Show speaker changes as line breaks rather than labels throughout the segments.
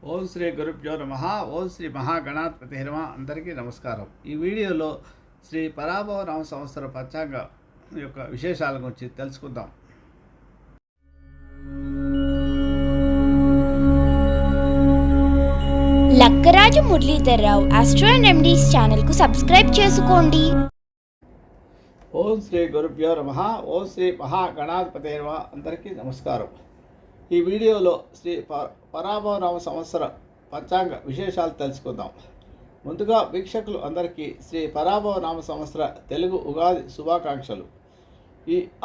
ఓం శ్రీ గురుభ్యో నమః. ఓం శ్రీ మహాగణాధిపతి నమః. అందరికీ నమస్కారం. ఈ వీడియోలో శ్రీ పరాభవ నామ సంవత్సర పంచాంగ యొక్క విశేషాల గురించి తెలుసుకుందాం.
Lakkaraju Muralidhar Rao astro and MDs ఛానల్కు సబ్స్క్రైబ్ చేసుకోండి.
ఓం శ్రీ గురుభ్యో నమః. ఓం శ్రీ మహాగణాధిపతి నమః. అందరికీ నమస్కారం. ఈ వీడియోలో శ్రీ పరాభవ నామ సంవత్సర పంచాంగ విశేషాలు తెలుసుకుందాం. ముందుగా వీక్షకులు అందరికీ శ్రీ పరాభవ నామ సంవత్సర తెలుగు ఉగాది శుభాకాంక్షలు.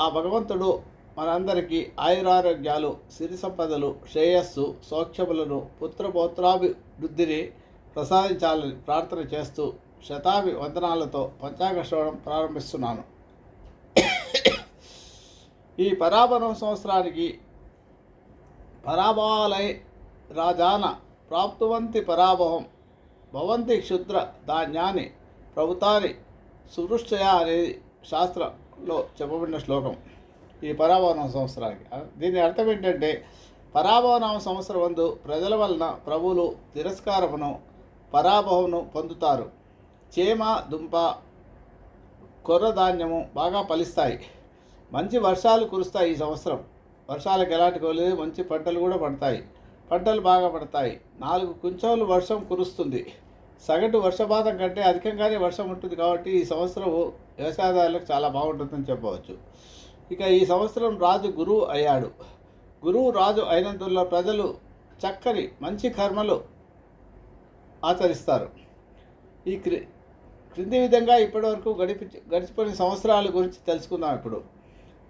ఆ భగవంతుడు మనందరికీ ఆయురారోగ్యాలు, సిరి సంపదలు, శ్రేయస్సు, సౌఖ్యములను, పుత్రపౌత్రాభివృద్ధిని ప్రసాదించాలని ప్రార్థన చేస్తూ శతాభి వందనాలతో పంచాంగ శ్రవణం ప్రారంభిస్తున్నాను. ఈ పరాభవ సంవత్సరానికి పరాభవాలై రాజాన ప్రాప్తువంతి పరాభవం భవంతి క్షుద్ర ధాన్యాన్ని ప్రభుతాన్ని సువృష్టయ అనేది శాస్త్రంలో చెప్పబడిన శ్లోకం. ఈ పరాభవనామ సంవత్సరానికి దీని అర్థం ఏంటంటే, పరాభవనామ సంవత్సరం వందు ప్రజల వలన ప్రభువులు తిరస్కారమును, పరాభవమును పొందుతారు. చేమ, దుంప, కొర్రధాన్యము బాగా ఫలిస్తాయి. మంచి వర్షాలు కురుస్తాయి. ఈ సంవత్సరం వర్షాలకు ఎలాంటి కోలేదు, మంచి పంటలు కూడా పడతాయి. పంటలు బాగా పడతాయి. 4 కుంచెలు వర్షం కురుస్తుంది. సగటు వర్షపాతం కంటే అధికంగానే వర్షం ఉంటుంది. కాబట్టి ఈ సంవత్సరం వ్యవసాయదారులకు చాలా బాగుంటుందని చెప్పవచ్చు. ఇక ఈ సంవత్సరం రాజు గురువు అయ్యాడు. గురువు రాజు అయినందువల్ల ప్రజలు చక్కని మంచి కర్మలు ఆచరిస్తారు. ఈ క్రింది విధంగా ఇప్పటివరకు గడిచిపోయిన సంవత్సరాల గురించి తెలుసుకుందాం. ఇప్పుడు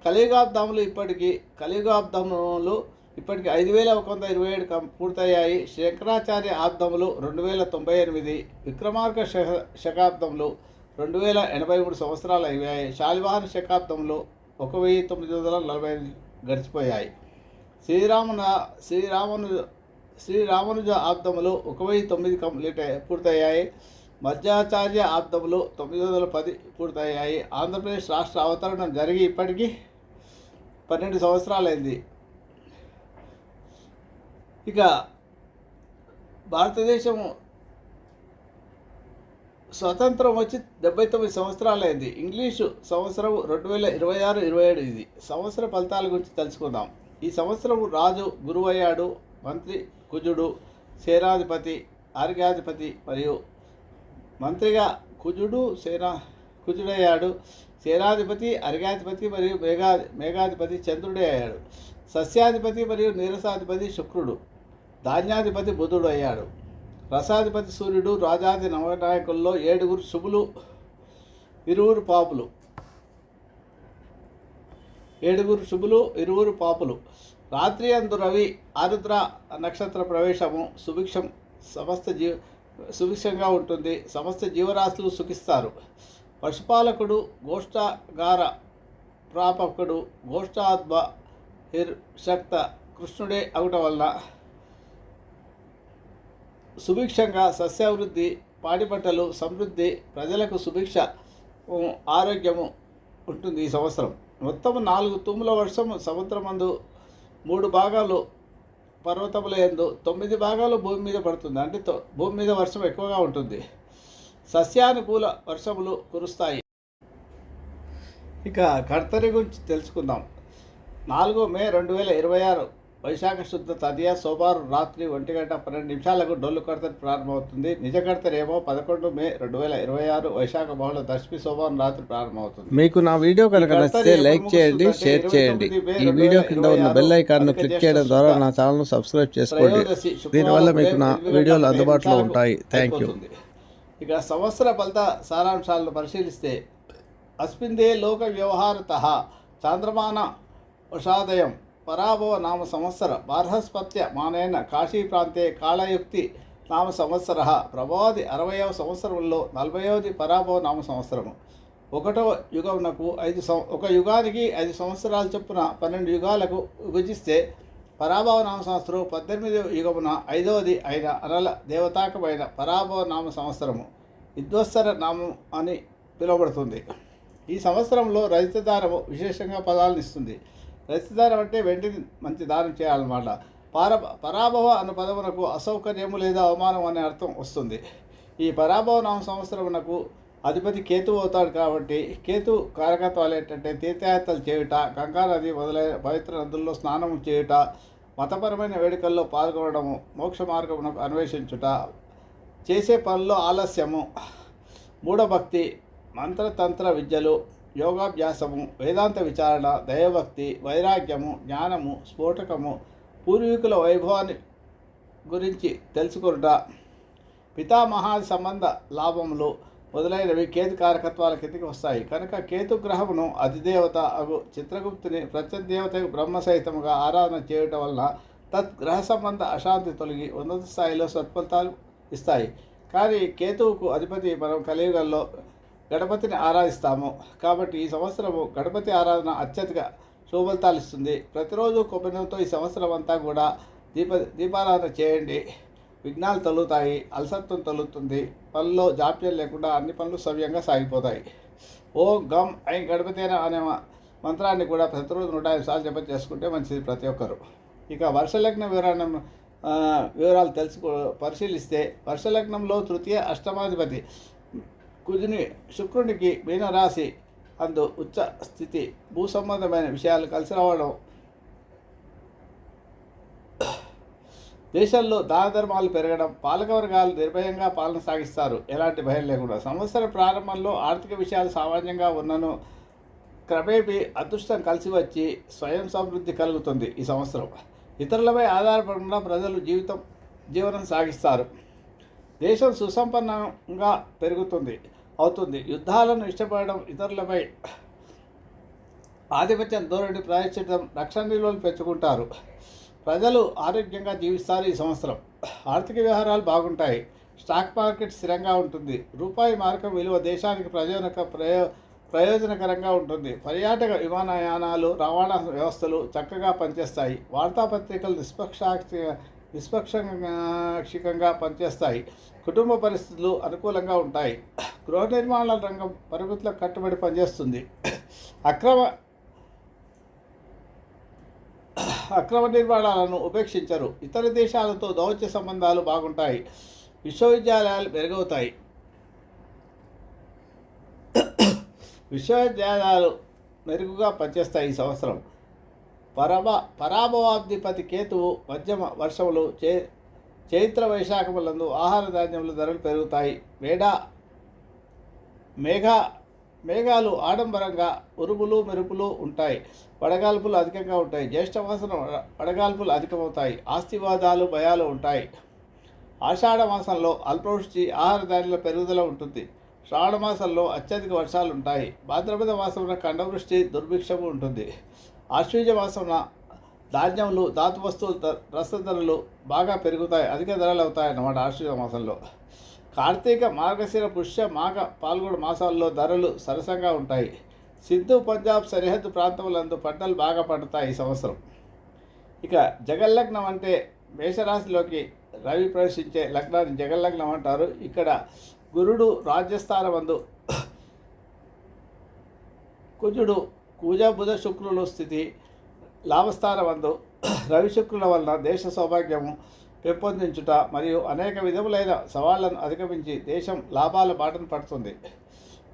కలియుగాబ్దములు ఇప్పటికి 5127 పూర్తయ్యాయి. శంకరాచార్య ఆబ్దములు 2098, విక్రమార్క శకాబ్దములు 2083 సంవత్సరాలు అయ్యాయి. శాలివాహన శకాబ్దములు 1945 గడిచిపోయాయి. శ్రీరామనుజ ఆబ్దములు 1009 పూర్తయ్యాయి. మధ్యాచార్య ఆబ్దములు 910 పూర్తయ్యాయి. ఆంధ్రప్రదేశ్ రాష్ట్ర అవతరణం జరిగి ఇప్పటికీ 12 సంవత్సరాలైంది. ఇక భారతదేశము స్వతంత్రం వచ్చి 79 సంవత్సరాలైంది. ఇంగ్లీషు సంవత్సరం 2026-27 ఇది. సంవత్సర ఫలితాల గురించి తెలుసుకుందాం. ఈ సంవత్సరం రాజు గురువు అయ్యాడు. మంత్రి కుజుడు, సేనాధిపతి, ఆర్ఘ్యాధిపతి మరియు మంత్రిగా కుజుడయ్యాడు. సేనాధిపతి, అర్ఘ్యాధిపతి మరియు మేఘాధిపతి చంద్రుడే అయ్యాడు. సస్యాధిపతి మరియు నీరసాధిపతి శుక్రుడు, ధాన్యాధిపతి బుధుడు అయ్యాడు. రసాధిపతి సూర్యుడు. రాజాది నవనాయకుల్లో 7 శుభులు, 20 పాపులు. 7 శుభులు, 20 పాపులు. రాత్రి అందు రవి ఆరుద్ర నక్షత్ర ప్రవేశము సుభిక్షంగా ఉంటుంది. సమస్త జీవరాశులు సుఖిస్తారు. పశుపాలకుడు, గోష్ఠాగార ప్రాపకుడు, గోష్ఠాద్భ శక్త కృష్ణుడే అవటం వలన సుభిక్షంగా సస్యాభివృద్ధి, పాడి పంటలు సమృద్ధి, ప్రజలకు సుభిక్ష, ఆరోగ్యము ఉంటుంది. ఈ సంవత్సరం మొత్తం 4 తుమ్ముల వర్షం సముద్రమందు, 3 భాగాలు పర్వతముల యందు, 9 భాగాలు భూమి మీద పడుతుంది. అంటే భూమి మీద వర్షం ఎక్కువగా ఉంటుంది. సస్యానుకూల వర్షములు కురుస్తాయి. ఇక కర్తరి గురించి తెలుసుకుందాం. 4 మే 2026 వైశాఖ శుద్ధ తదియ సోమవారం రాత్రి 1:12 డొల్లు కర్తరి ప్రారంభమవుతుంది. నిజ కర్తరి ఏమో 11 మే 2026 వైశాఖ బహుళ దశమి సోమవారం రాత్రి ప్రారంభమవుతుంది.
మీకు నా వీడియో కనుక నచ్చితే లైక్ చేయండి, షేర్ చేయండి. ఈ వీడియో కింద ఉన్న బెల్ ఐకాన్ను క్లిక్ చేయడం ద్వారా నా ఛానల్ను సబ్స్క్రైబ్ చేసుకోండి. దీనివల్ల మీకు నా వీడియోలు అందుబాటులో ఉంటాయి. Thank you.
ఇక సంవత్సర ఫలిత సారాంశాలను పరిశీలిస్తే, అస్మిన్దే లోక వ్యవహారతః చాంద్రమాన వషాదయం పరాభవ నామ సంవత్సర బార్హస్పత్య మానేన కాశీ ప్రాంతే కాళయుక్తి నామ సంవత్సర ప్రభాది 60వ సంవత్సరంలో 40వది పరాభవ నామ సంవత్సరము. 1వ యుగమునకు ఒక యుగానికి 5 సంవత్సరాల చొప్పున 12 యుగాలకు విభజిస్తే పరాభవ నామ సంవత్సరం 18వ యుగమున 5వది అయిన అనల దేవతాకమైన పరాభవ నామ సంవత్సరము విద్వత్సర నామం అని పిలువబడుతుంది. ఈ సంవత్సరంలో రజిత దానము విశేషంగా ఫలాలను ఇస్తుంది. రజిత దానం అంటే వెండిని మంచి దానం చేయాలన్నమాట. పరాభవ అను పదమునకు అసౌకర్యము లేదా అవమానం అనే అర్థం వస్తుంది. ఈ పరాభవ నామ సంవత్సరమునకు అధిపతి కేతువు అవుతాడు కాబట్టి కేతు కారకత్వాలు ఏంటంటే తీర్థయాత్రలు చేయుట, గంగా నది మొదలైన పవిత్ర నదుల్లో స్నానం చేయుట, మతపరమైన వేడుకల్లో పాల్గొనడము, మోక్ష మార్గమునకు అన్వేషించుట, చేసే పనుల్లో ఆలస్యము, మూఢభక్తి, మంత్రతంత్ర విద్యలు, యోగాభ్యాసము, వేదాంత విచారణ, దైవభక్తి, వైరాగ్యము, జ్ఞానము, స్ఫోటకము, పూర్వీకుల వైభవాన్ని గురించి తెలుసుకొనుట, పితామహాది సంబంధ లాభములు మొదలైనవి కేతు కారకత్వాల కిందకి వస్తాయి. కనుక కేతు గ్రహమును అధిదేవత అగు చిత్రగుప్తుని ప్రత్యదేవతకు బ్రహ్మ సహితముగా ఆరాధన చేయటం వలన తత్ గ్రహ సంబంధ అశాంతి తొలగి ఉన్నత స్థాయిలో సత్ఫలితాలు ఇస్తాయి. కానీ కేతువుకు అధిపతి మనం కలియుగంలో గణపతిని ఆరాధిస్తాము కాబట్టి ఈ సంవత్సరము గణపతి ఆరాధన అత్యధిక శుభఫలితాలు ఇస్తుంది. ప్రతిరోజు కొబ్బరితో ఈ సంవత్సరం అంతా కూడా దీపారాధన చేయండి. విఘ్నాలు తొలుగుతాయి, అలసత్వం తొలుగుతుంది, పనుల్లో జాప్యం లేకుండా అన్ని పనులు సవ్యంగా సాగిపోతాయి. ఓం గం ఐం గణపతేన అనే మంత్రాన్ని కూడా ప్రతిరోజు 105 సార్లు జపం చేసుకుంటే మంచిది ప్రతి ఒక్కరు. ఇక వర్షలగ్న వివరాలు పరిశీలిస్తే వర్షలగ్నంలో తృతీయ అష్టమాధిపతి కుజుని శుక్రునికి మీనరాశి అందు ఉచ్చ స్థితి, భూ సంబంధమైన విషయాలు కలిసి రావడం, దేశంలో దాన ధర్మాలు పెరగడం, పాలకవర్గాలు నిర్భయంగా పాలన సాగిస్తారు ఎలాంటి భయం లేకుండా. సంవత్సర ప్రారంభంలో ఆర్థిక విషయాలు సామాన్యంగా ఉన్నను క్రమేపీ అదృష్టం కలిసి వచ్చి స్వయం సమృద్ధి కలుగుతుంది. ఈ సంవత్సరం ఇతరులపై ఆధారపడకుండా ప్రజలు జీవనం సాగిస్తారు. దేశం సుసంపన్నంగా అవుతుంది. యుద్ధాలను ఇష్టపడడం, ఇతరులపై ఆధిపత్యం ధోరణి ప్రదర్శించడం, రక్షణ నిల్వలు పెంచుకుంటారు. ప్రజలు ఆరోగ్యంగా జీవిస్తారు. ఈ సంవత్సరం ఆర్థిక వ్యవహారాలు బాగుంటాయి. స్టాక్ మార్కెట్ స్థిరంగా ఉంటుంది. రూపాయి మార్గం విలువ దేశానికి ప్రయోజనకరంగా ఉంటుంది. పర్యాటక విమానయానాలు, రవాణా వ్యవస్థలు చక్కగా పనిచేస్తాయి. వార్తాపత్రికలు నిష్పక్షంగా పనిచేస్తాయి. కుటుంబ పరిస్థితులు అనుకూలంగా ఉంటాయి. గృహ నిర్మాణ రంగం పరిమితులకు కట్టుబడి పనిచేస్తుంది. అక్రమ నిర్మాణాలను ఉపేక్షించరు. ఇతర దేశాలతో దౌత్య సంబంధాలు బాగుంటాయి. విశ్వవిద్యాలయాలు మెరుగుగా పనిచేస్తాయి. ఈ సంవత్సరం పరాభవాధిపతి కేతువు మధ్యమ వర్షములు, చైత్ర వైశాఖములందు ఆహార ధాన్యముల ధరలు పెరుగుతాయి. మేఘాలు ఆడంబరంగా ఉరుములు మెరుపులు ఉంటాయి. వడగాల్పులు అధికంగా ఉంటాయి. జ్యేష్ఠ మాసం వడగాల్పులు అధికమవుతాయి. ఆస్తివాదాలు భయాలు ఉంటాయి. ఆషాఢ మాసంలో అల్పవృష్టి, ఆహార ధాన్యాల పెరుగుదల ఉంటుంది. శ్రావణ మాసంలో అత్యధిక వర్షాలు ఉంటాయి. భాద్రపద మాసంలో ఖండవృష్టి, దుర్భిక్షము ఉంటుంది. ఆశ్వీజ మాసంలో ధాన్యములు, ధాతు వస్తువులు రసధరలు బాగా పెరుగుతాయి, అధిక ధరలు అవుతాయి అన్నమాట ఆశ్వీజ మాసంలో. కార్తీక, మార్గశిర, పుష్య, మాఘ, పాల్గొన మాసాల్లో ధరలు సరసంగా ఉంటాయి. సింధు పంజాబ్ సరిహద్దు ప్రాంతములందు పంటలు బాగా పండుతాయి ఈ సంవత్సరం. ఇక జగల్లగ్నం అంటే మేషరాశిలోకి రవి ప్రవేశించే లగ్నాన్ని జగల్లగ్నం అంటారు. ఇక్కడ గురుడు రాజ్యస్థానమందు, కుజుడు, కుజ బుధ శుక్రుల స్థితి లాభస్థానమందు రవి శుక్రుల వలన దేశ సౌభాగ్యము పెంపొందించుట మరియు అనేక విధములైన సవాళ్లను అధిగమించి దేశం లాభాల బాటను పడుతుంది.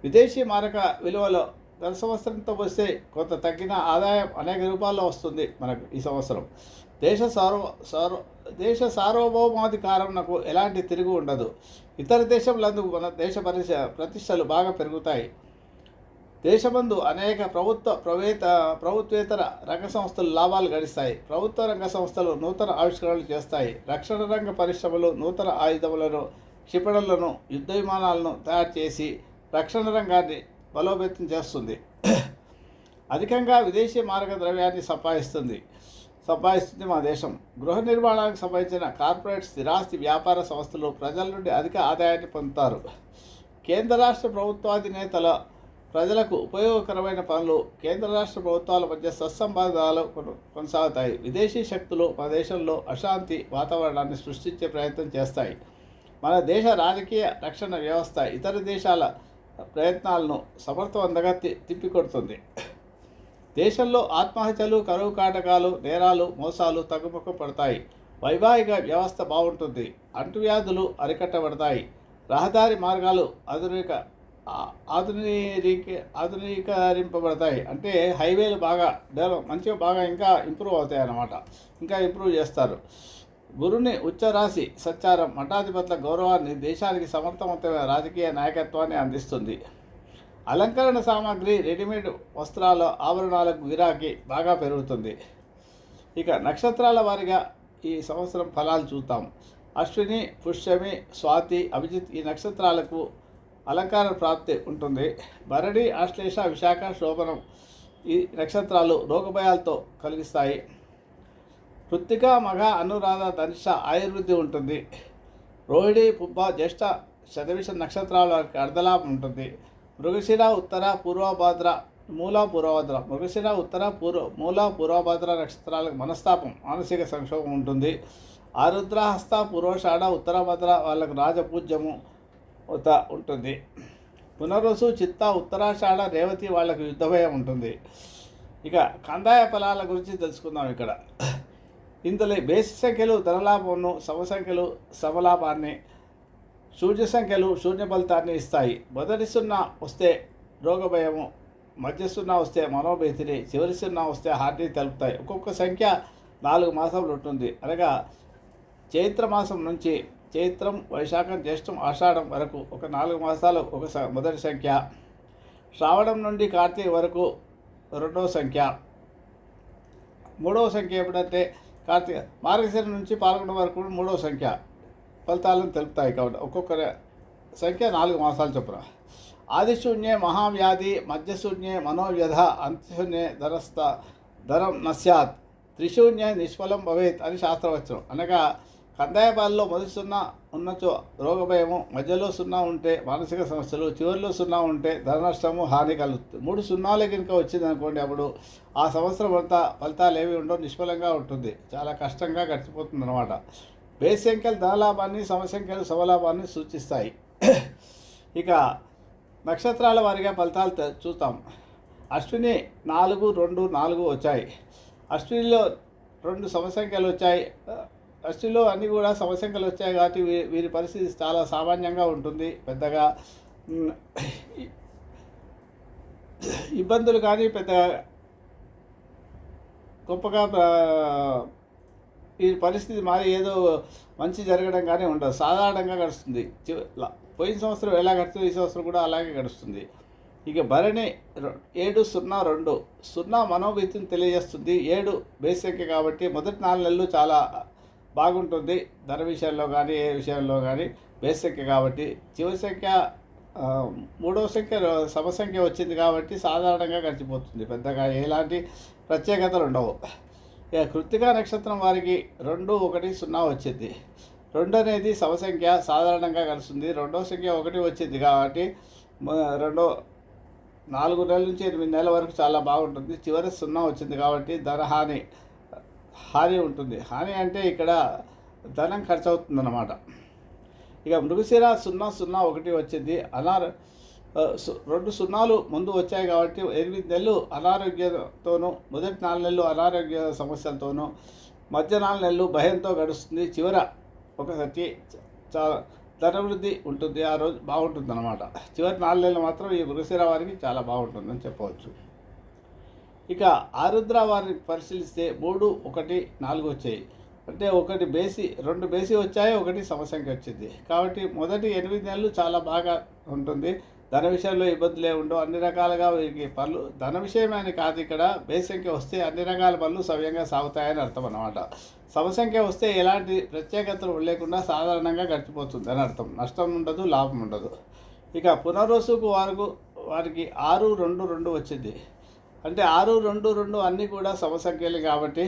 విదేశీ మారక విలువలో గత సంవత్సరంతో వస్తే కొంత తగ్గిన ఆదాయం అనేక రూపాల్లో వస్తుంది మనకు ఈ సంవత్సరం. దేశ సార్వభౌమాధికారంకు ఎలాంటి తిరుగు ఉండదు. ఇతర దేశములందు మన దేశ ప్రతిష్టలు బాగా పెరుగుతాయి. దేశమందు అనేక ప్రభుత్వేతర రంగ సంస్థలు లాభాలు గడిస్తాయి. ప్రభుత్వ రంగ సంస్థలు నూతన ఆవిష్కరణలు చేస్తాయి. రక్షణ రంగ పరిశ్రమలు నూతన ఆయుధములను, క్షిపణులను, యుద్ధ విమానాలను తయారు చేసి రక్షణ రంగాన్ని బలోపేతం చేస్తుంది. అధికంగా విదేశీ మారక ద్రవ్యాన్ని సంపాదిస్తుంది మా దేశం. గృహ నిర్మాణానికి సంబంధించిన కార్పొరేట్ స్థిరాస్తి వ్యాపార సంస్థలు ప్రజల నుండి అధిక ఆదాయాన్ని పొందుతారు. కేంద్ర రాష్ట్ర ప్రభుత్వాధినేతల ప్రజలకు ఉపయోగకరమైన పనులు, కేంద్ర రాష్ట్ర ప్రభుత్వాల మధ్య సత్సంబంధాలు కొనసాగుతాయి. విదేశీ శక్తులు మన దేశంలో అశాంతి వాతావరణాన్ని సృష్టించే ప్రయత్నం చేస్తాయి. మన దేశ రాజకీయ రక్షణ వ్యవస్థ ఇతర దేశాల ప్రయత్నాలను సమర్థవంతంగా తిప్పికొడుతుంది. దేశంలో ఆత్మహత్యలు, కరువు కాటకాలు, నేరాలు, మోసాలు తగ్గుముఖం పడతాయి. వైవాహిక వ్యవస్థ బాగుంటుంది. అంటువ్యాధులు అరికట్టబడతాయి. రహదారి మార్గాలు ఆధునీకరింపబడతాయి. అంటే హైవేలు బాగా మంచిగా బాగా ఇంకా ఇంప్రూవ్ అవుతాయి అన్నమాట. ఇంకా ఇంప్రూవ్ చేస్తారు. గురుని ఉచ్చరాశి సంచారం మఠాధిపతుల గౌరవాన్ని, దేశానికి సమర్థవంతమైన రాజకీయ నాయకత్వాన్ని అందిస్తుంది. అలంకరణ సామాగ్రి, రెడీమేడ్ వస్త్రాల, ఆభరణాలకు గిరాకీ బాగా పెరుగుతుంది. ఇక నక్షత్రాల వారిగా ఈ సంవత్సరం ఫలాలు చూద్దాం. అశ్విని, పుష్యమి, స్వాతి, అభిజిత్ ఈ నక్షత్రాలకు అలంకార ప్రాప్తి ఉంటుంది. భరణి, ఆశ్లేష, విశాఖ, శోభనం ఈ నక్షత్రాలు రోగభయాలతో కలిగిస్తాయి. కృత్తిక, మఘ, అనురాధ, ధనిష్ట ఆయుర్వృద్ధి ఉంటుంది. రోహిణి, పుబ్బ, జ్యేష్ఠ, శతవిష నక్షత్రాల వారికి అర్ధలాభం ఉంటుంది. మృగశిర, ఉత్తర, పూర్వభాద్ర, మూల, పూర్వభద్ర మృగశిర, ఉత్తర, మూల, పూర్వభద్ర నక్షత్రాలకు మనస్తాపం, మానసిక సంక్షోభం ఉంటుంది. ఆరుద్ర, హస్త, పూర్వషాఢ, ఉత్తరభద్ర వాళ్ళకు రాజపూజ్యము ఉంటుంది. పునర్వసు, చిత్త, ఉత్తరాషాఢ, రేవతి వాళ్ళకు యుద్ధభయం ఉంటుంది. ఇక కందాయ ఫలాల గురించి తెలుసుకుందాం. ఇక్కడ ఇందులో బేసి సంఖ్యలు ధనలాభమును, సమసంఖ్యలు సమలాభాన్ని, శూన్య సంఖ్యలు శూన్య ఫలితాన్ని ఇస్తాయి. మొదటి 0 వస్తే రోగభయము, మధ్య 0 వస్తే మనోభీతిని, చివరి 0 వస్తే హార్ట్ని తెలుపుతాయి. ఒక్కొక్క సంఖ్య 4 మాసములు ఉంటుంది. అనగా చైత్ర మాసం నుంచి చైత్రం, వైశాఖం, జ్యేష్టం, ఆషాఢం వరకు ఒక 4 మాసాలు ఒక మొదటి సంఖ్య. శ్రావణం నుండి కార్తీక వరకు రెండవ సంఖ్య. మూడవ సంఖ్య ఎప్పుడంటే కార్తీక మార్గశిర నుంచి పాల్గొనడం వరకు మూడవ సంఖ్య ఫలితాలను తెలుపుతాయి. కాబట్టి ఒక్కొక్క సంఖ్య 4 మాసాలు చొప్పున. ఆదిశూన్యే మహావ్యాధి, మధ్యశూన్యే మనోవ్యధ, అంత్యశూన్యే ధనం నస్యాత్, త్రిశూన్యే నిష్ఫలం భవేత్ అని శాస్త్రవచనం. అనగా కందాయపాలలో మొదటి 0 ఉన్నచో రోగభయము, మధ్యలో 0 ఉంటే మానసిక సమస్యలు, చివరిలో 0 ఉంటే ధన నష్టము, హాని కలుగుతుంది. 3 0 కనుక వచ్చింది అనుకోండి, అప్పుడు ఆ సంవత్సరం అంతా ఫలితాలు ఏవి ఉండవు, నిష్ఫలంగా ఉంటుంది, చాలా కష్టంగా గడిచిపోతుంది అన్నమాట. బేస్ సంఖ్యలు ధనలాభాన్ని, సమసంఖ్యలు సమలాభాన్ని సూచిస్తాయి. ఇక నక్షత్రాల వారిగా ఫలితాలు చూస్తాం. అశ్విని 4, 2, 4 వచ్చాయి. అశ్వినిలో 2 సమసంఖ్యలు వచ్చాయి. అశ్వినిలో అన్నీ కూడా సమసంఖ్యలు వచ్చాయి కాబట్టి వీరి పరిస్థితి చాలా సామాన్యంగా ఉంటుంది. పెద్దగా ఇబ్బందులు కానీ పెద్దగా గొప్పగా ఈ పరిస్థితి మారి ఏదో మంచి జరగడం కానీ ఉండదు. సాధారణంగా గడుస్తుంది. పోయిన సంవత్సరం ఎలా గడుస్తుంది, ఈ సంవత్సరం కూడా అలాగే గడుస్తుంది. ఇక భరణి 702 0 మనోభీతిని తెలియజేస్తుంది. 7 బేస్ సంఖ్య కాబట్టి మొదటి 4 నెలలు చాలా బాగుంటుంది. ధన విషయంలో కానీ ఏ విషయంలో కానీ బేస్ సంఖ్య కాబట్టి. చివరి సంఖ్య మూడవ సంఖ్య సమసంఖ్య వచ్చింది కాబట్టి సాధారణంగా గడిచిపోతుంది. పెద్దగా ఎలాంటి ప్రత్యేకతలు ఉండవు. ఇక కృత్తికా నక్షత్రం వారికి 2, 1, 0 వచ్చింది. 2 అనేది సమసంఖ్య, సాధారణంగా గడుస్తుంది. రెండవ సంఖ్య 1 వచ్చింది కాబట్టి 4 నెలల నుంచి 8 నెలల వరకు చాలా బాగుంటుంది. చివరి 0 వచ్చింది కాబట్టి ధన హాని ఉంటుంది. హాని అంటే ఇక్కడ ధనం ఖర్చు అవుతుందన్నమాట. ఇక మృగశిర 0, 0, 1 వచ్చింది. 2 0 ముందు వచ్చాయి కాబట్టి 8 నెలలు అనారోగ్యంతోనూ, మొదటి 4 నెలలు అనారోగ్య సమస్యలతోనూ, మధ్య 4 నెలలు భయంతో గడుస్తుంది. చివర ఒకసారి చాలా ధనవృద్ధి ఉంటుంది. ఆ రోజు బాగుంటుంది అన్నమాట. చివరి 4 నెలలు మాత్రం ఈ మృగశిర వారికి చాలా బాగుంటుందని చెప్పవచ్చు. ఇక ఆరుద్ర వారిని పరిశీలిస్తే 3, 1, 4 వచ్చాయి. అంటే 1 బేసి, 2 బేసి వచ్చాయి, 1 సమసంఖ్య వచ్చింది. కాబట్టి మొదటి 8 నెలలు చాలా బాగా ఉంటుంది. ధన విషయంలో ఇబ్బందులే ఉండవు. అన్ని రకాలుగా వీరికి పనులు, ధన విషయమే అని కాదు, ఇక్కడ బేస్ సంఖ్య వస్తే అన్ని రకాల పనులు సవ్యంగా సాగుతాయని అర్థం అన్నమాట. సమసంఖ్య వస్తే ఎలాంటి ప్రత్యేకతలు లేకుండా సాధారణంగా గడిచిపోతుంది అని అర్థం. నష్టం ఉండదు, లాభం ఉండదు. ఇక పునర్వసుకు వారికి 6, 2, 2 వచ్చింది. అంటే 6, 2, 2 అన్నీ కూడా సమసంఖ్యలు కాబట్టి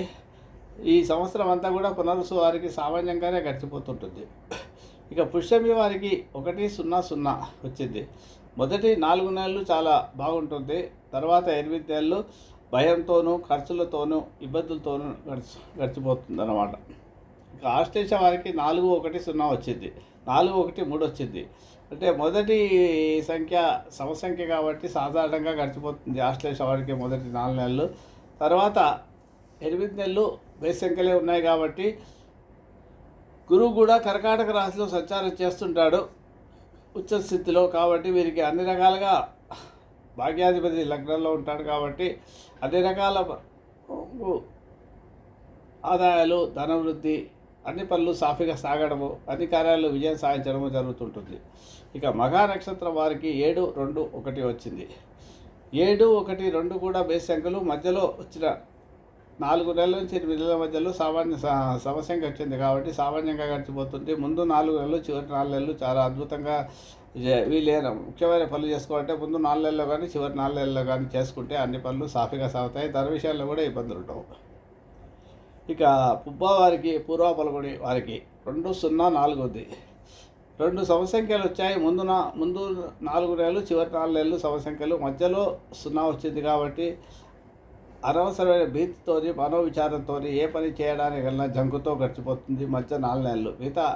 ఈ సంవత్సరం అంతా కూడా పునర్వసు వారికి సామాన్యంగానే గడిచిపోతుంటుంది. ఇక పుష్యమి వారికి 1, 0, 0 వచ్చింది. మొదటి 4 నెలలు చాలా బాగుంటుంది. తర్వాత 8 నెలలు భయంతోనూ, ఖర్చులతోనూ, ఇబ్బందులతోనూ గడిచిపోతుంది అన్నమాట. ఇక ఆశ్లేష వారికి 4-1-0 వచ్చింది, 4-1-3 వచ్చింది. అంటే మొదటి సంఖ్య సమసంఖ్య కాబట్టి సాధారణంగా గడిచిపోతుంది ఆశ్లేష వారికి మొదటి 4 నెలలు. తర్వాత 8 నెలలు బేస్ సంఖ్యలే ఉన్నాయి కాబట్టి గురువు కూడా కర్కాటక రాశిలో సంచారం చేస్తుంటాడు ఉచ్చ స్థితిలో. కాబట్టి వీరికి అన్ని రకాలుగా భాగ్యాధిపతి లగ్నంలో ఉంటాడు కాబట్టి అన్ని రకాల ఆదాయాలు, ధనవృద్ధి, అన్ని పనులు సాఫీగా సాగడము, అన్ని కార్యాలు విజయం సాధించడము జరుగుతుంటుంది. ఇక మఘా నక్షత్రం వారికి 7-2-1 వచ్చింది. 7-1-2 కూడా బేస్ సంఖ్యలు. మధ్యలో వచ్చిన 4 నెలల నుంచి 8 నెలల మధ్యలో సమసంఖ్య వచ్చింది కాబట్టి సామాన్యంగా గడిచిపోతుంది. ముందు 4 నెలలు, చివరి 4 నెలలు చాలా అద్భుతంగా వీళ్ళేనా ముఖ్యమైన పనులు చేసుకోవాలంటే ముందు 4 నెలల్లో కానీ చివరి 4 నెలల్లో కానీ చేసుకుంటే అన్ని పనులు సాఫీగా సాగుతాయి. ధన విషయాల్లో కూడా ఇబ్బందులు ఉండవు. ఇక పుబ్బ వారికి, పూర్వ పల్గొని వారికి 2-0-4 ఉంది. 2 సమసంఖ్యలు వచ్చాయి. ముందు 4 నెలలు, చివరి 4 నెలలు సమసంఖ్యలు, మధ్యలో 0 వచ్చింది కాబట్టి అనవసరమైన భీతితోని, మనోవిచారంతో ఏ పని చేయడానికన్నా జంకుతో గడిచిపోతుంది మధ్య 4 నెలలు. మిగతా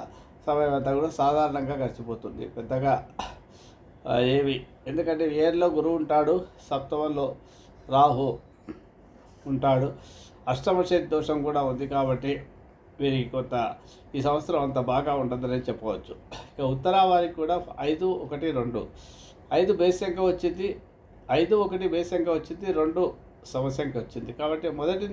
సమయం అంతా కూడా సాధారణంగా గడిచిపోతుంది. పెద్దగా ఏవి, ఎందుకంటే ఏర్లో గురువు ఉంటాడు, సప్తమంలో రాహు ఉంటాడు, అష్టమ శని దోషం కూడా ఉంది కాబట్టి వీరికి కొంత ఈ సంవత్సరం అంత బాగా ఉండదని చెప్పవచ్చు. ఇక ఉత్తరా వారికి కూడా 5-1-2, 5 బేస్ సంఖ్య వచ్చింది, 5-1 బేస్ సంఖ్య వచ్చింది, 2 సమసంఖ్య వచ్చింది. కాబట్టి మొదటి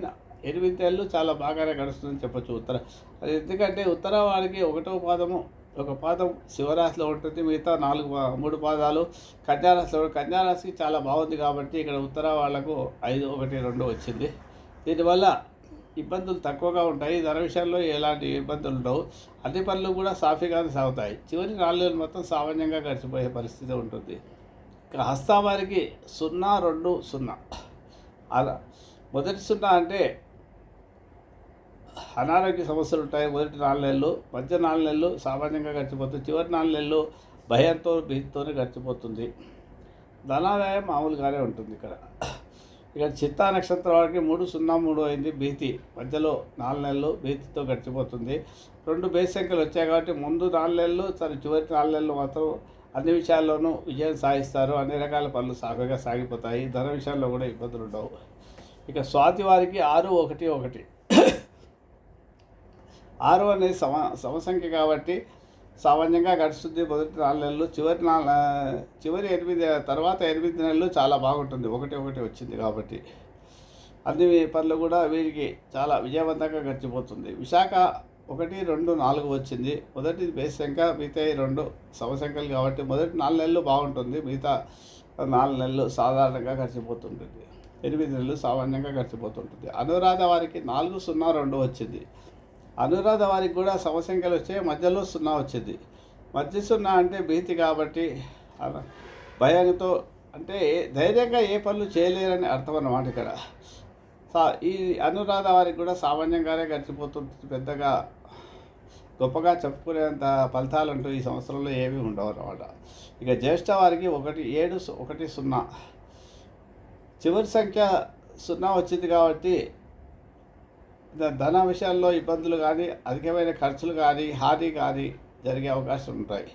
8 నెలలు చాలా బాగానే గడుస్తుందని చెప్పచ్చు ఉత్తర. అది ఎందుకంటే ఉత్తర వారికి 1వ పాదము, ఒక పాదం శివరాశిలో ఉంటుంది, మిగతా 3 పాదాలు కన్యారాశిలో. కన్యారాశికి చాలా బాగుంది కాబట్టి ఇక్కడ ఉత్తర వాళ్లకు 5-1-2 వచ్చింది. దీనివల్ల ఇబ్బందులు తక్కువగా ఉంటాయి. ధన విషయంలో ఎలాంటి ఇబ్బందులు ఉండవు. అన్ని పనులు కూడా సాఫీగానే సాగుతాయి. చివరి 4 నెలలు మొత్తం సామాన్యంగా గడిచిపోయే పరిస్థితి ఉంటుంది. ఇక హస్త వారికి 0-2-0. మొదటి 0 అంటే అనారోగ్య సమస్యలు ఉంటాయి మొదటి 4 నెలలు. మధ్య 4 నెలలు సామాన్యంగా గడిచిపోతుంది. చివరి 4 నెలలు భయంతో, భీతితోనే గడిచిపోతుంది. ధనాదాయం మామూలుగానే ఉంటుంది. ఇక్కడ చిత్తా నక్షత్రం వారికి 3-0-3 అయింది. భీతి మధ్యలో 4 నెలలు భీతితో గడిచిపోతుంది. 2 బేస్ సంఖ్యలు వచ్చాయి కాబట్టి ముందు 4 నెలలు, చివరి 4 నెలలు మాత్రం అన్ని విషయాల్లోనూ విజయం సాధిస్తారు. అన్ని రకాల పనులు సాఫీగా సాగిపోతాయి. ధన విషయాల్లో కూడా ఇబ్బందులు ఉండవు. ఇక స్వాతి వారికి 6-1-1. 6 అనేది సమసంఖ్య కాబట్టి సామాన్యంగా గడుస్తుంది మొదటి 4 నెలలు. చివరి 8 తర్వాత 8 నెలలు చాలా బాగుంటుంది. 1-1 వచ్చింది కాబట్టి అన్ని పనులు కూడా వీరికి చాలా విజయవంతంగా గడిచిపోతుంది. విశాఖ 1-2-4 వచ్చింది. మొదటి బేస్ సంఖ్య, మిగతా 2 సమసంఖ్యలు కాబట్టి మొదటి 4 నెలలు బాగుంటుంది. మిగతా 4 నెలలు సాధారణంగా గడిచిపోతుంటుంది. 8 నెలలు సామాన్యంగా గడిచిపోతుంటుంది. అనురాధ వారికి 4-0-2 వచ్చింది. అనురాధ వారికి కూడా సమసంఖ్యలు వచ్చాయి, మధ్యలో 0 వచ్చింది. మధ్య 0 అంటే భీతి కాబట్టి భయంతో, అంటే ధైర్యంగా ఏ పనులు చేయలేరని అర్థం అన్నమాట. ఇక్కడ ఈ అనురాధ వారికి కూడా సామాన్యంగానే గడిచిపోతుంది. పెద్దగా గొప్పగా చెప్పుకునేంత ఫలితాలు అంటూ ఈ సంవత్సరంలో ఏమీ ఉండవు అన్నమాట. ఇక జ్యేష్ఠ వారికి 7-1-0. చివరి సంఖ్య 0 వచ్చింది కాబట్టి ధన విషయాల్లో ఇబ్బందులు కానీ, అధికమైన ఖర్చులు కానీ, హాని కానీ జరిగే అవకాశం ఉంటాయి.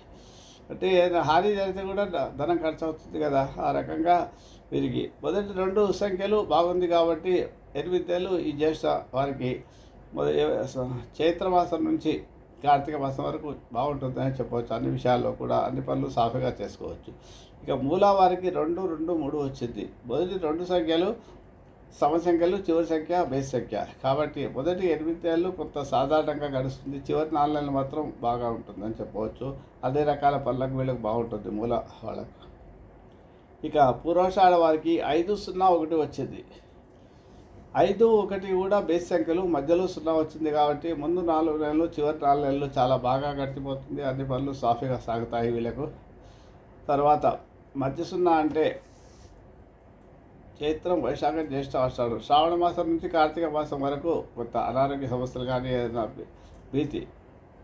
అంటే హాని జరిగితే కూడా ధనం ఖర్చు అవుతుంది కదా. ఆ రకంగా వీరికి మొదటి 2 సంఖ్యలు బాగుంది కాబట్టి 8 నెలలు ఈ జ్యేష్ఠ వారికి చైత్రమాసం నుంచి కార్తీక మాసం వరకు బాగుంటుందని చెప్పవచ్చు. అన్ని విషయాల్లో కూడా అన్ని పనులు సాఫీగా చేసుకోవచ్చు. ఇక మూలా వారికి 2-2-3 వచ్చింది. మొదటి 2 సంఖ్యలు సమసంఖ్యలు, చివరి సంఖ్య బేస్ సంఖ్య కాబట్టి మొదటి 8 నెలలు కొంత సాధారణంగా గడుస్తుంది. చివరి 4 నెలలు మాత్రం బాగా ఉంటుందని చెప్పవచ్చు. అదే రకాల పనులకు వీళ్ళకి బాగుంటుంది మూల వాళ్ళకు. ఇక పూర్వాషాఢ వారికి 5-0-1 వచ్చింది. 5-1 కూడా బేస్ సంఖ్యలు, మధ్యలో 0 వచ్చింది కాబట్టి ముందు 4 నెలలు, చివరి 4 నెలలు చాలా బాగా గడిచిపోతుంది. అన్ని పనులు సాఫీగా సాగుతాయి వీళ్ళకు. తర్వాత మధ్య 0 అంటే చైత్రం, వైశాఖం, జ్యేష్ఠ, ఆషాఢం. శ్రావణ మాసం నుంచి కార్తీక మాసం వరకు కొంత అనారోగ్య సమస్యలు కానీ, ఏదైనా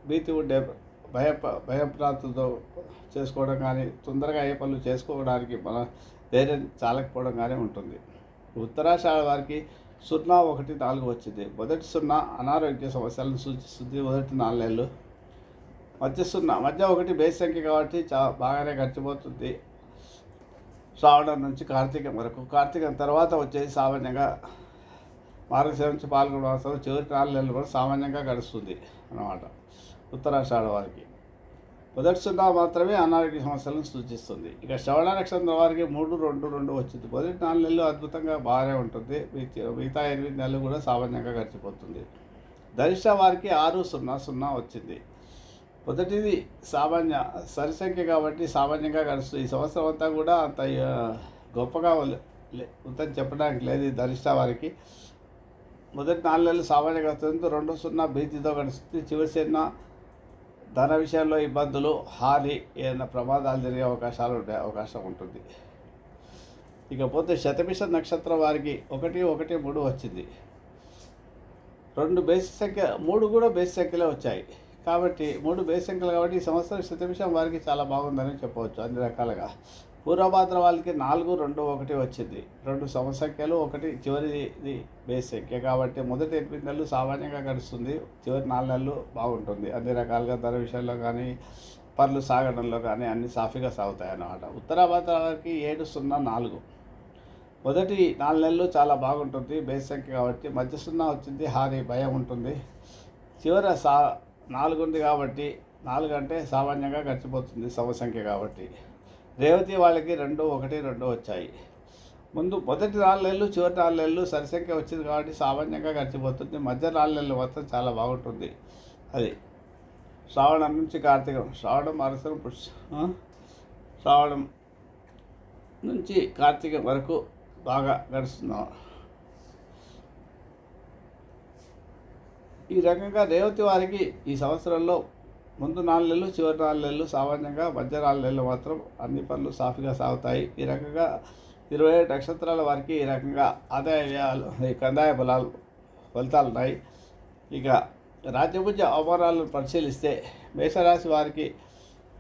భీతి ఉండే భయప్రాంతులతో చేసుకోవడం కానీ, తొందరగా ఏ పనులు చేసుకోవడానికి మన ధైర్యం చాలకపోవడం కానీ ఉంటుంది. ఉత్తరాషాఢ వారికి 014 వచ్చింది. మొదటి 0 అనారోగ్య సమస్యలను సూచిస్తుంది మొదటి 4 నెలలు. మధ్య 1 బేస్ సంఖ్య కాబట్టి బాగానే గడిచిపోతుంది. శ్రావణం నుంచి కార్తీకం వరకు. కార్తీకం తర్వాత వచ్చేది సామాన్యంగా మార్గశిర నుంచి పాల్గొన మాసం చివరి 4 నెలలు కూడా సామాన్యంగా గడుస్తుంది అన్నమాట ఉత్తరాషాఢ వారికి. మొదటి 0 మాత్రమే అనారోగ్య సమస్యలను సూచిస్తుంది. ఇక శ్రవణ నక్షత్రం వారికి 3-2-2 వచ్చింది. మొదటి 4 నెలలు అద్భుతంగా బాగానే ఉంటుంది. మిగతా 8 నెలలు కూడా సామాన్యంగా గడిచిపోతుంది. ధనిష్ట వారికి 6-0-0 వచ్చింది. మొదటిది సామాన్య సరి సంఖ్య కాబట్టి సామాన్యంగా గడుస్తుంది. ఈ సంవత్సరం అంతా కూడా అంత గొప్పగా ఉందని చెప్పడానికి లేదు. ఈ ధనిష్ట వారికి మొదటి 4 నెలలు సామాన్యంగా గడుస్తుంది. 2-0 భీతితో గడుస్తుంది. చివరి 0 ధన విషయంలో ఇబ్బందులు, హాని, ఏదైనా ప్రమాదాలు జరిగే అవకాశం ఉంటుంది. ఇకపోతే శతభిష నక్షత్రం వారికి 1-1-3 వచ్చింది. 2 బేసి సంఖ్య, 3 కూడా బేసి సంఖ్యలో వచ్చాయి కాబట్టి 3 బేసి సంఖ్యలు కాబట్టి ఈ సంవత్సరం శతభిషం వారికి చాలా బాగుందని చెప్పవచ్చు అన్ని రకాలుగా. పూర్వభాద్ర వాళ్ళకి 4-2-1 వచ్చింది. 2 సమసంఖ్యలు, 1 చివరిది బేస్ సంఖ్య కాబట్టి మొదటి 8 నెలలు సామాన్యంగా గడుస్తుంది. చివరి 4 నెలలు బాగుంటుంది. అన్ని రకాలుగా ధర విషయంలో కానీ పనులు సాగడంలో కానీ అన్ని సాఫీగా సాగుతాయి అన్నమాట. ఉత్తరాభాద్ర వారికి 7-0-4 మొదటి 4 నెలలు చాలా బాగుంటుంది బేస్ సంఖ్య కాబట్టి. మధ్య 0 వచ్చింది, హాని, భయం ఉంటుంది. చివర 4 ఉంది కాబట్టి 4 అంటే సామాన్యంగా గడిచిపోతుంది సమసంఖ్య కాబట్టి. రేవతి వాళ్ళకి 2-1-2 వచ్చాయి. మొదటి 4 నెలలు చివరి 4 నెలలు సరిసంఖ్య వచ్చింది కాబట్టి సామాన్యంగా గడిచిపోతుంది. మధ్య 4 నెలలు మాత్రం చాలా బాగుంటుంది. అది శ్రావణం నుంచి కార్తీకం, శ్రావణం శ్రావణం నుంచి కార్తీకం వరకు బాగా గడుస్తున్నాం. ఈ రకంగా రేవతి వారికి ఈ సంవత్సరంలో ముందు 4 నెలలు చివరి 4 నెలలు సామాన్యంగా, మధ్య 4 నెలలు మాత్రం అన్ని పనులు సాఫీగా సాగుతాయి. ఈ రకంగా 27 నక్షత్రాల వారికి ఈ రకంగా ఆదాయ వ్యయాలు, కందాయ ఫలితాలు ఉన్నాయి. ఇక రాజ్యభుజ అవమానాలను పరిశీలిస్తే మేషరాశి వారికి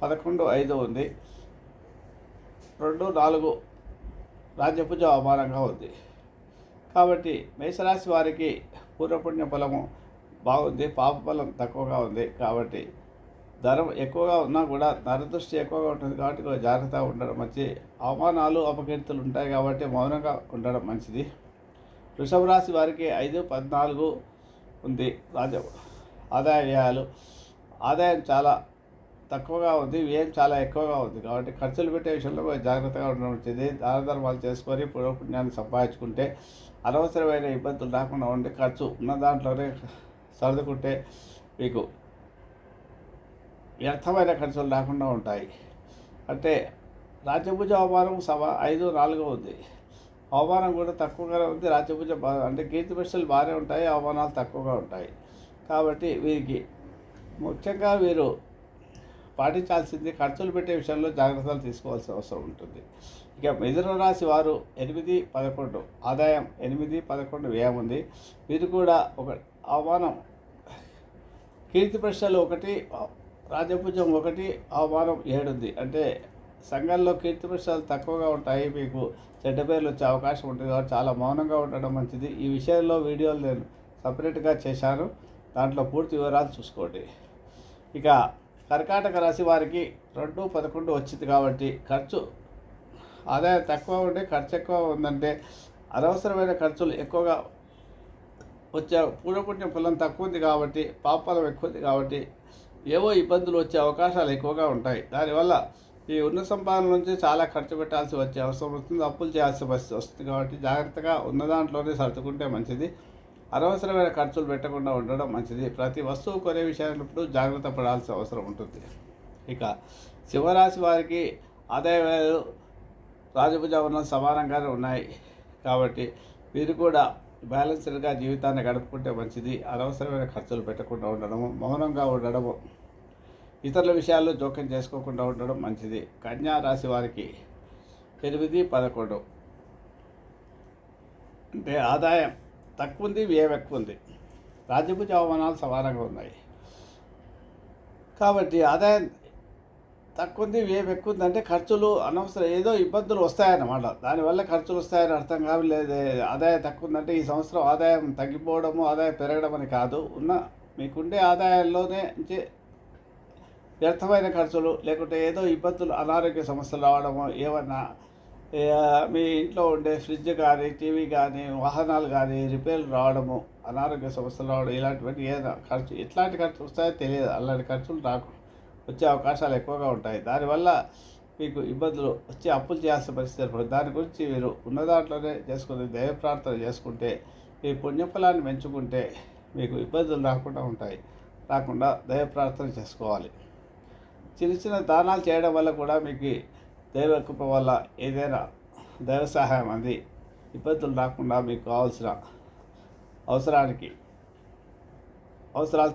11-5 ఉంది. 2-4 రాజ్యభుజ అవమానంగా ఉంది కాబట్టి మేషరాశి వారికి పూర్వపుణ్య ఫలము బాగుంది, పాప ఫలం తక్కువగా ఉంది కాబట్టి ధనం ఎక్కువగా ఉన్నా కూడా నరదృష్టి ఎక్కువగా ఉంటుంది కాబట్టి జాగ్రత్తగా ఉండడం మంచిది. అవమానాలు, అపకీర్తులు ఉంటాయి కాబట్టి మౌనంగా ఉండడం మంచిది. వృషభ రాశి వారికి 5-14 ఉంది. ఆదాయ వ్యయాలు, ఆదాయం చాలా తక్కువగా ఉంది, వ్యయం చాలా ఎక్కువగా ఉంది కాబట్టి ఖర్చులు పెట్టే విషయంలో జాగ్రత్తగా ఉండడం మంచిది. దాన ధర్మాలు చేసుకొని పుణ్యాన్ని సంపాదించుకుంటే అనవసరమైన ఇబ్బందులు రాకుండా ఉండి ఖర్చు ఉన్న దాంట్లోనే సర్దుకుంటే మీకు వ్యర్థమైన ఖర్చులు రాకుండా ఉంటాయి. అంటే రాజ్యభుజ అవమానం 5-4 ఉంది. అవమానం కూడా తక్కువగానే ఉంది. రాజ్యభుజ అంటే కీర్తి ప్రశ్నలు బాగానే ఉంటాయి, అవమానాలు తక్కువగా ఉంటాయి కాబట్టి వీరికి ముఖ్యంగా వీరు పాటించాల్సింది ఖర్చులు పెట్టే విషయంలో జాగ్రత్తలు తీసుకోవాల్సిన అవసరం ఉంటుంది. ఇక మిథున రాశి వారు 8-11 ఆదాయం, 8-11 వ్యయం ఉంది. వీరు కూడా ఒక అవమానం, కీర్తి ప్రశ్నలు 1, రాజభుజం 1, అవమానం 7 ఉంది. అంటే సంఘంలో కీర్తి ప్రశ్నలు తక్కువగా ఉంటాయి, మీకు చెడ్డ పేర్లు వచ్చే అవకాశం ఉంటుంది కాబట్టి చాలా మౌనంగా ఉండడం మంచిది. ఈ విషయంలో వీడియోలు నేను సపరేట్గా చేశాను, దాంట్లో పూర్తి వివరాలు చూసుకోండి. ఇక కర్కాటక రాశి వారికి 2-11 వచ్చింది కాబట్టి ఆదాయం తక్కువ ఉంటే ఖర్చు ఎక్కువ ఉందంటే అనవసరమైన ఖర్చులు ఎక్కువగా వచ్చే పూర్వపుణ్య ఫలం తక్కువ ఉంది కాబట్టి, పాప ఫలం ఎక్కువ ఉంది కాబట్టి ఏవో ఇబ్బందులు వచ్చే అవకాశాలు ఎక్కువగా ఉంటాయి. దానివల్ల ఈ ఉన్న సంపాదన నుంచి చాలా ఖర్చు పెట్టాల్సి వచ్చే అవసరం వస్తుంది, అప్పులు చేయాల్సి వస్తుంది కాబట్టి జాగ్రత్తగా ఉన్న దాంట్లోనే సర్దుకుంటే మంచిది. అనవసరమైన ఖర్చులు పెట్టకుండా ఉండడం మంచిది. ప్రతి వస్తువు కొనే విషయాలప్పుడు జాగ్రత్త పడాల్సిన అవసరం ఉంటుంది. ఇక సింహరాశి వారికి ఆదాయ వ్యయాలు రాజభుజం సమానంగానే ఉన్నాయి కాబట్టి వీరు కూడా బ్యాలెన్స్డ్గా జీవితాన్ని గడుపుకుంటే మంచిది. అనవసరమైన ఖర్చులు పెట్టకుండా ఉండడము, మౌనంగా ఉండడము, ఇతరుల విషయాల్లో జోక్యం చేసుకోకుండా ఉండడం మంచిది. కన్యా రాశి వారికి 8-11 అంటే ఆదాయం తక్కువ ఉంది, వ్యయం ఎక్కువ ఉంది. రాజ్యభుజ అవమానాలు సమానంగా ఉన్నాయి కాబట్టి ఆదాయం తక్కువ వ్యయం ఎక్కువ ఉందంటే ఖర్చులు అనవసరం ఏదో ఇబ్బందులు వస్తాయన్నమాట. దానివల్ల ఖర్చులు వస్తాయని అర్థం కాలేదు. ఆదాయం తక్కువ ఉందంటే ఈ సంవత్సరం ఆదాయం తగ్గిపోవడము ఆదాయం పెరగడం అని కాదు. మీకుండే ఆదాయంలోనే వ్యర్థమైన ఖర్చులు లేకుంటే ఏదో ఇబ్బందులు అనారోగ్య సమస్యలు రావడము, ఏమన్నా మీ ఇంట్లో ఉండే ఫ్రిడ్జ్ కానీ టీవీ కానీ వాహనాలు కానీ రిపేర్లు రావడము, అనారోగ్య సమస్యలు రావడం, ఇలాంటివన్నీ ఏదైనా ఖర్చు ఎట్లాంటి ఖర్చు వస్తాయో తెలియదు. అలాంటి ఖర్చులు వచ్చే అవకాశాలు ఎక్కువగా ఉంటాయి. దానివల్ల మీకు ఇబ్బందులు వచ్చి అప్పులు చేయాల్సిన పరిస్థితి ఏర్పడుతుంది. దాని గురించి మీరు ఉన్న దాంట్లోనే చేసుకుని దైవ ప్రార్థన చేసుకుంటే, మీ పుణ్యఫలాన్ని పెంచుకుంటే మీకు ఇబ్బందులు రాకుండా దైవ ప్రార్థన చేసుకోవాలి. చిన్న చిన్న దానాలు చేయడం వల్ల కూడా మీకు దైవ కృప వల్ల ఏదైనా దైవ సహాయం అంది ఇబ్బందులు రాకుండా మీకు కావాల్సిన అవసరాలు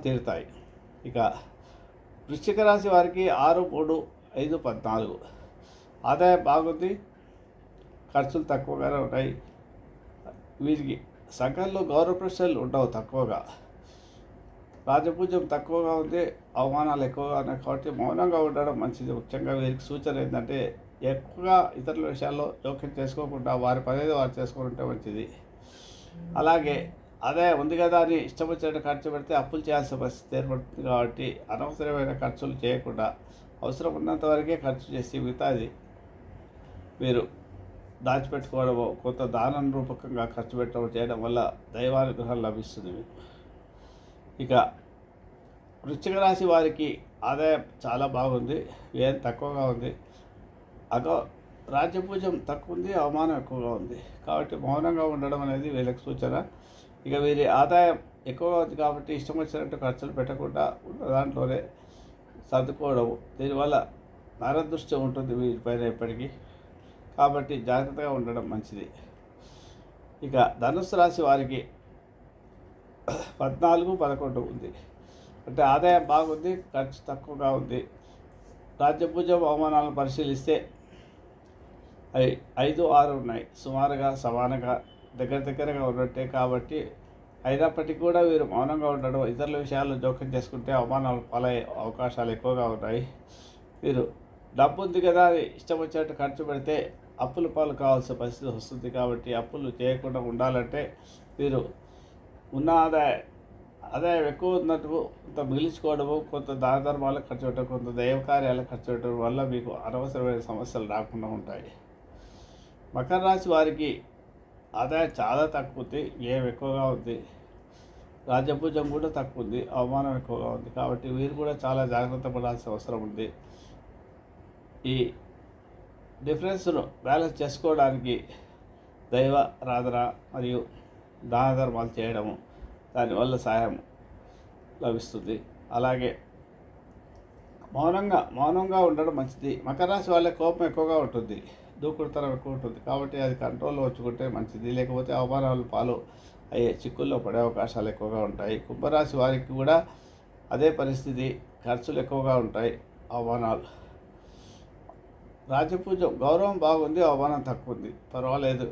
తీరుతాయి. ఇక వృశ్చిక రాశి వారికి 6, 3, 5, 14 ఆదాయం బాగుంది, ఖర్చులు తక్కువగానే ఉన్నాయి. వీరికి సంఘంలో గౌరవ ప్రశ్నలు ఉండవు తక్కువగా, రాజపూజ్యం తక్కువగా ఉంది, అవమానాలు ఎక్కువగా ఉన్నాయి. కాబట్టి మౌనంగా ఉండడం మంచిది. ముఖ్యంగా వీరికి సూచన ఏంటంటే ఎక్కువగా ఇతరుల విషయాల్లో జోక్యం చేసుకోకుండా వారి పనేది వారు చేసుకుని ఉంటే మంచిది. అలాగే ఆదాయం ఉంది కదా అని ఇష్టం వచ్చినట్టు ఖర్చు పెడితే అప్పులు చేయాల్సిన పరిస్థితి ఏర్పడుతుంది. కాబట్టి అనవసరమైన ఖర్చులు చేయకుండా అవసరం ఉన్నంత వరకే ఖర్చు చేసి మిగతాది మీరు దాచిపెట్టుకోవడమో కొంత దానం రూపకంగా ఖర్చు పెట్టడం చేయడం వల్ల దైవానుగ్రహం లభిస్తుంది మీకు. ఇక వృశ్చిక రాశి వారికి ఆదాయం చాలా బాగుంది, వ్యయం తక్కువగా ఉంది. రాజ్యపూజ్యం తక్కువ ఉంది, అవమానం ఎక్కువగా ఉంది. కాబట్టి మౌనంగా ఉండడం అనేది వీళ్ళకి సూచన. ఇక వీరి ఆదాయం ఎక్కువగా ఉంది కాబట్టి ఇష్టం వచ్చినట్టు ఖర్చులు పెట్టకుండా ఉన్న దాంట్లోనే సర్దుకోవడము, దీనివల్ల నరదృష్టి ఉంటుంది వీరిపైన ఎప్పటికీ. కాబట్టి జాగ్రత్తగా ఉండడం మంచిది. ఇక ధనుస్సు రాశి వారికి 14, 11 ఉంది. అంటే ఆదాయం బాగుంది, ఖర్చు తక్కువగా ఉంది. రాజ్యపూజ్యం అవమానాలను పరిశీలిస్తే అవి 5, 6 ఉన్నాయి. సుమారుగా సమానంగా దగ్గరగా ఉన్నట్టే. కాబట్టి అయినప్పటికీ కూడా వీరు మౌనంగా ఉండడం, ఇతరుల విషయాల్లో జోక్యం చేసుకుంటే అవమానాలు పాలయ్యే అవకాశాలు ఎక్కువగా ఉన్నాయి. వీరు డబ్బు ఉంది కదా అని ఇష్టం వచ్చినట్టు ఖర్చు పెడితే అప్పుల పాలు కావాల్సిన పరిస్థితి వస్తుంది. కాబట్టి అప్పులు చేయకుండా ఉండాలంటే వీరు ఉన్న ఆదాయం ఎక్కువ ఉన్నట్టు కొంత మిగిల్చుకోవడము, కొంత దాన ధర్మాలకు ఖర్చు పెట్టడం, కొంత దైవ కార్యాలకు ఖర్చు పెట్టడం వల్ల మీకు అనవసరమైన సమస్యలు రాకుండా ఉంటాయి. మకర రాశి వారికి ఆదాయం చాలా తక్కువ ఉంది, వ్యయం ఎక్కువగా ఉంది, రాజ్యపూజ్యం కూడా తక్కువ ఉంది, అవమానం ఎక్కువగా ఉంది. కాబట్టి వీరు కూడా చాలా జాగ్రత్త పడాల్సిన అవసరం ఉంది. ఈ డిఫరెన్స్ను బ్యాలెన్స్ చేసుకోవడానికి దైవ ఆరాధన మరియు దాన ధర్మాలు చేయడము, దానివల్ల సహాయం లభిస్తుంది. అలాగే మౌనంగా ఉండడం మంచిది. మకర రాశి వాళ్ళ కోపం ఎక్కువగా ఉంటుంది, దూకుడుతనం ఎక్కువ ఉంటుంది. కాబట్టి అది కంట్రోల్లో వచ్చుకుంటే మంచిది. లేకపోతే అవమానాలు పాలు అయ్యే చిక్కుల్లో పడే అవకాశాలు ఎక్కువగా ఉంటాయి. కుంభరాశి వారికి కూడా అదే పరిస్థితి, ఖర్చులు ఎక్కువగా ఉంటాయి, అవమానాలు. రాజ్యపూజ్యం గౌరవం బాగుంది, అవమానం తక్కువ ఉంది, పర్వాలేదు.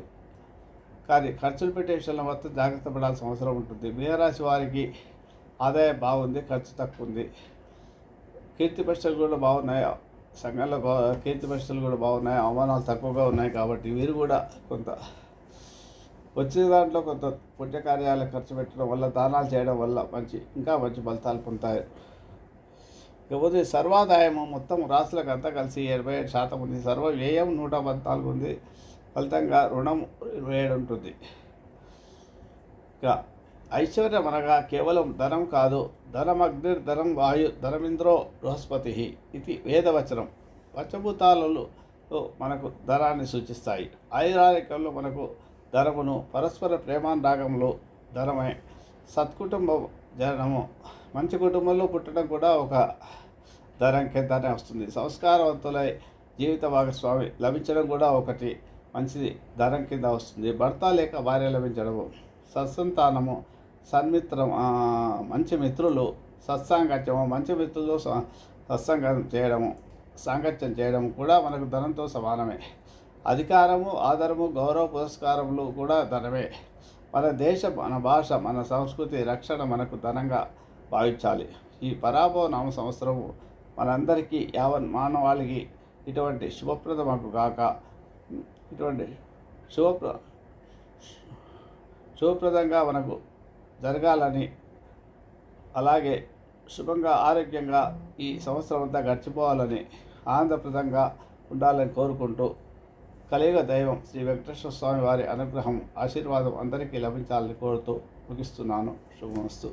కానీ ఖర్చులు పెట్టే విషయంలో మొత్తం జాగ్రత్త పడాల్సిన అవసరం ఉంటుంది. మీనరాశి వారికి ఆదాయం బాగుంది, ఖర్చు తక్కువ ఉంది. కీర్తి ప్రశ్నలు కూడా బాగున్నాయి, సంఘంలో కీర్తి ప్రశ్నలు కూడా బాగున్నాయి, అవమానాలు తక్కువగా ఉన్నాయి. కాబట్టి వీరు కూడా కొంత వచ్చిన దాంట్లో కొంత పుణ్యకార్యాలు ఖర్చు పెట్టడం వల్ల, దానాలు చేయడం వల్ల ఇంకా మంచి ఫలితాలు పొందుతారు. ఇకపోతే సర్వాదాయము మొత్తం రాశులకు అంతా కలిసి 87% ఉంది. సర్వ వ్యయం 114 ఉంది. ఫలితంగా రుణం 27 ఉంటుంది. ఇక ఐశ్వర్యం అనగా కేవలం ధనం కాదు, ధనమగ్నిర్ ధనం వాయు ధనమింద్రో బృహస్పతి ఇది వేదవచనం. పంచభూతాలలో మనకు ధనాన్ని సూచిస్తాయి. ఆయురారోగ్యంలో మనకు ధనమును, పరస్పర ప్రేమానురాగంలో ధనమే, సత్కుటుంబం జననము, మంచి కుటుంబంలో పుట్టడం కూడా ఒక ధనం కిందనే వస్తుంది. సంస్కారవంతులై జీవిత భాగస్వామి లభించడం కూడా ఒకటి మంచిది ధనం కింద వస్తుంది. భర్త లేక భార్య లభించడము, సత్సంతానము, మంచి మిత్రులు, సత్సాంగత్యము, మంచి మిత్రులు సాంగత్యం చేయడము కూడా మనకు ధనంతో సమానమే. అధికారము, ఆదరము, గౌరవ పురస్కారములు కూడా ధనమే. మన దేశం, మన భాష, మన సంస్కృతి రక్షణ మనకు ధనంగా భావించాలి. ఈ పరాభవ నామ సంవత్సరము మనందరికీ యావన్ మానవాళికి ఇటువంటి శుభప్రదమకు గాక. ఇటువంటి శుభప్రదంగా మనకు జరగాలని, అలాగే శుభంగా ఆరోగ్యంగా ఈ సంవత్సరం అంతా గడిచిపోవాలని, ఆనందప్రదంగా ఉండాలని కోరుకుంటూ కలియుగ దైవం శ్రీ వెంకటేశ్వర స్వామి వారి అనుగ్రహం ఆశీర్వాదం అందరికీ లభించాలని కోరుతూ ముగిస్తున్నాను. శుభమస్తు.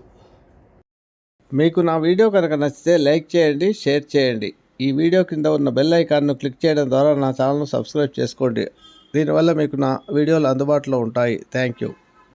మీకు నా వీడియో కనుక నచ్చితే లైక్ చేయండి, షేర్ చేయండి. ఈ వీడియో కింద ఉన్న బెల్ ఐకాన్ను క్లిక్ చేయడం ద్వారా నా ఛానల్ను సబ్స్క్రైబ్ చేసుకోండి. దీనివల్ల మీకు నా వీడియోలు అందుబాటులో ఉంటాయి. Thank you.